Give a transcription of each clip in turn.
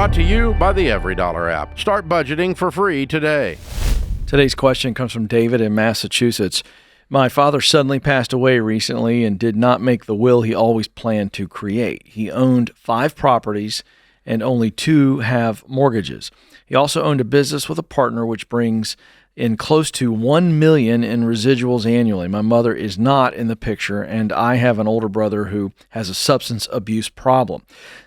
Brought to you by the EveryDollar app. Start budgeting for free today. Today's question comes from David in Massachusetts. My father suddenly passed away recently and did not make the will he always planned to create. He owned 5 properties and only 2 have mortgages. He also owned a business with a partner which brings in close to $1 million in residuals annually. My mother is not in the picture, and I have an older brother who has a substance abuse problem.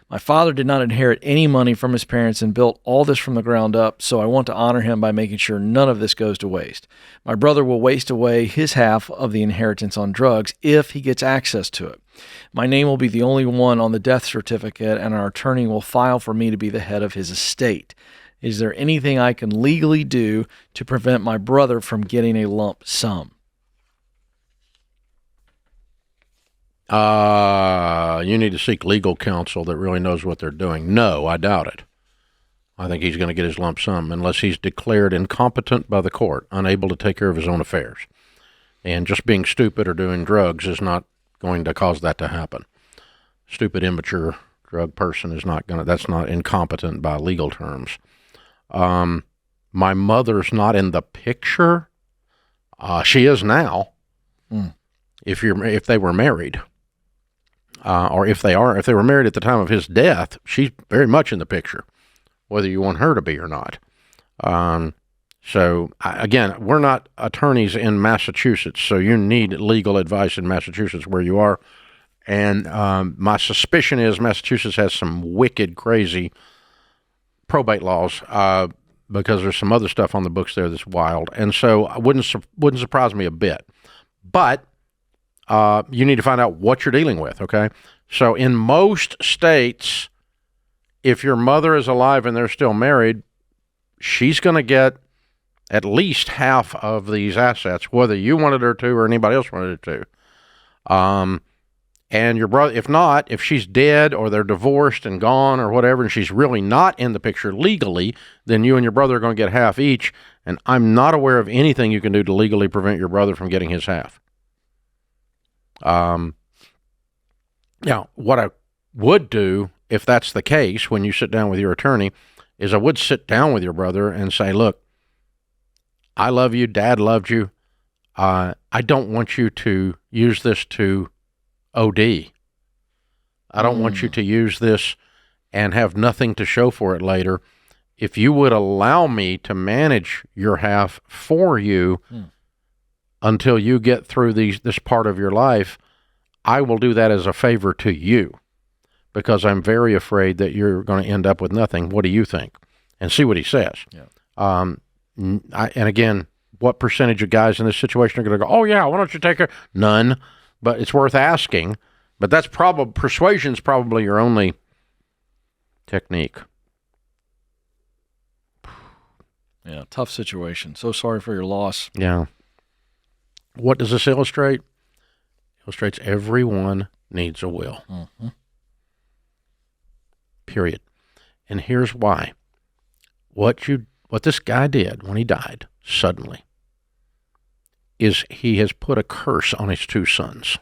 My father did not inherit any money from his parents and built all this from the ground up, so I want to honor him by making sure none of this goes to waste. My brother will waste away his half of the inheritance on drugs if he gets access to it. My name will be the only one on the death certificate, and our attorney will file for me to be the head of his estate. Is there anything I can legally do to prevent my brother from getting a lump sum? You need to seek legal counsel that really knows what they're doing. No, I doubt it. I think he's going to get his lump sum unless he's declared incompetent by the court, unable to take care of his own affairs. And just being stupid or doing drugs is not going to cause that to happen. Stupid, immature drug person is not going to, that's not incompetent by legal terms. My mother's not in the picture. She is now. If they were married, or if they were married at the time of his death, she's very much in the picture, whether you want her to be or not. Again, we're not attorneys in Massachusetts, so you need legal advice in Massachusetts where you are. And my suspicion is Massachusetts has some wicked, crazy probate laws because there's some other stuff on the books there that's wild. And so it wouldn't surprise me a bit. But you need to find out what you're dealing with, okay? So in most states, if your mother is alive and they're still married, she's going to get at least half of these assets, whether you wanted her to or anybody else wanted her to. And your brother, if she's dead or they're divorced and gone or whatever, and she's really not in the picture legally, then you and your brother are going to get half each. And I'm not aware of anything you can do to legally prevent your brother from getting his half. Now, what I would do, if that's the case, when you sit down with your attorney, is I would sit down with your brother and say, look, I love you. Dad loved you. I don't want you to use this to OD. I don't want you to use this and have nothing to show for it later. If you would allow me to manage your half for you until you get through this part of your life, I will do that as a favor to you because I'm very afraid that you're going to end up with nothing. What do you think? And see what he says. Yeah. And again, what percentage of guys in this situation are going to go, oh yeah, why don't you take her? None. But it's worth asking. But that's persuasion's probably your only technique. Yeah, tough situation. So sorry for your loss. Yeah. What does this illustrate? Illustrates everyone needs a will. Mm-hmm. Period. And here's why. What this guy did when he died suddenly is he has put a curse on his 2 sons.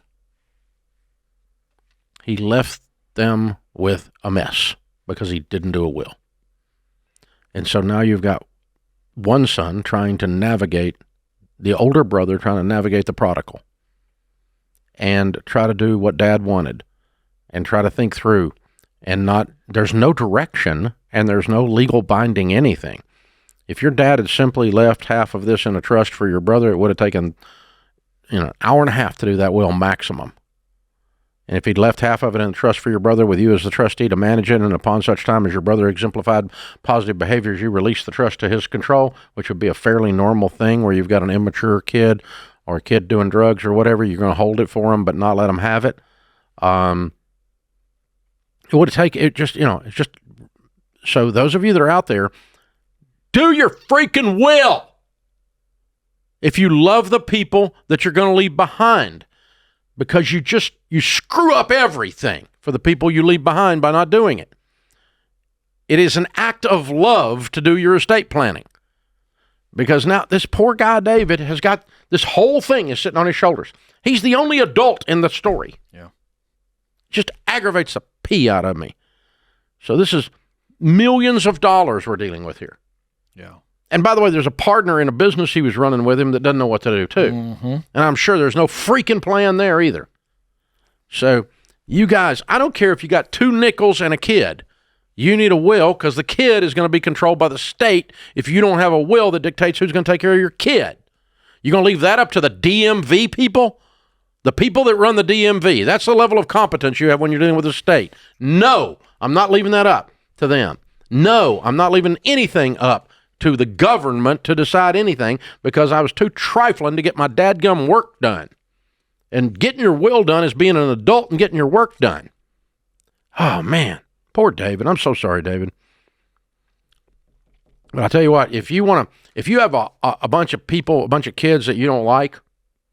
He left them with a mess because he didn't do a will. And so now you've got one son trying to navigate, the older brother trying to navigate the prodigal and try to do what dad wanted and try to think through there's no direction and there's no legal binding anything. If your dad had simply left half of this in a trust for your brother, it would have taken, an hour and a half to do that will maximum. And if he'd left half of it in a trust for your brother with you as the trustee to manage it, and upon such time as your brother exemplified positive behaviors, you release the trust to his control, which would be a fairly normal thing where you've got an immature kid or a kid doing drugs or whatever, you're going to hold it for him but not let him have it. It would take, so those of you that are out there, do your freaking will. If you love the people that you're going to leave behind, because you screw up everything for the people you leave behind by not doing it. It is an act of love to do your estate planning. Because now this poor guy, David, has got this whole thing is sitting on his shoulders. He's the only adult in the story. Yeah. Just aggravates the pee out of me. So this is Millions of dollars we're dealing with here. Yeah. And by the way, there's a partner in a business he was running with him that doesn't know what to do, too. Mm-hmm. And I'm sure there's no freaking plan there either. So, you guys, I don't care if you got 2 nickels and a kid. You need a will because the kid is going to be controlled by the state if you don't have a will that dictates who's going to take care of your kid. You're going to leave that up to the DMV people? The people that run the DMV. That's the level of competence you have when you're dealing with the state. No, I'm not leaving that up to them. No, I'm not leaving anything up to the government to decide anything because I was too trifling to get my dadgum work done. And getting your will done is being an adult and getting your work done. Oh, man. Poor David. I'm so sorry, David. But I'll tell you what, if you have a bunch of people, a bunch of kids that you don't like,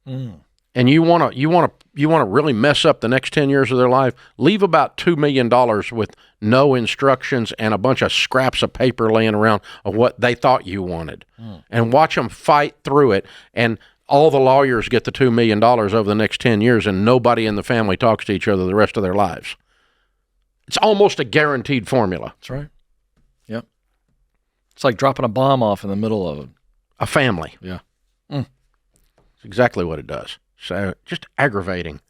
and you want to really mess up the next 10 years of their life, leave about $2 million with no instructions and a bunch of scraps of paper laying around of what they thought you wanted. And watch them fight through it. And all the lawyers get the $2 million over the next 10 years, and nobody in the family talks to each other the rest of their lives. It's almost a guaranteed formula. That's right. Yep. It's like dropping a bomb off in the middle of a family. Yeah. It's exactly what it does. So just aggravating.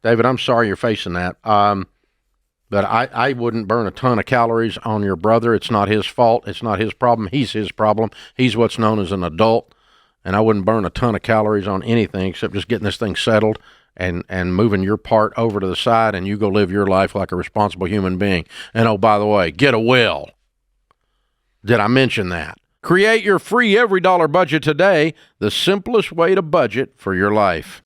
David, I'm sorry you're facing that. But I wouldn't burn a ton of calories on your brother. It's not his fault. It's not his problem. He's his problem. He's what's known as an adult. And I wouldn't burn a ton of calories on anything except just getting this thing settled and moving your part over to the side, and you go live your life like a responsible human being. And oh, by the way, get a will. Did I mention that? Create your free every dollar budget today, the simplest way to budget for your life.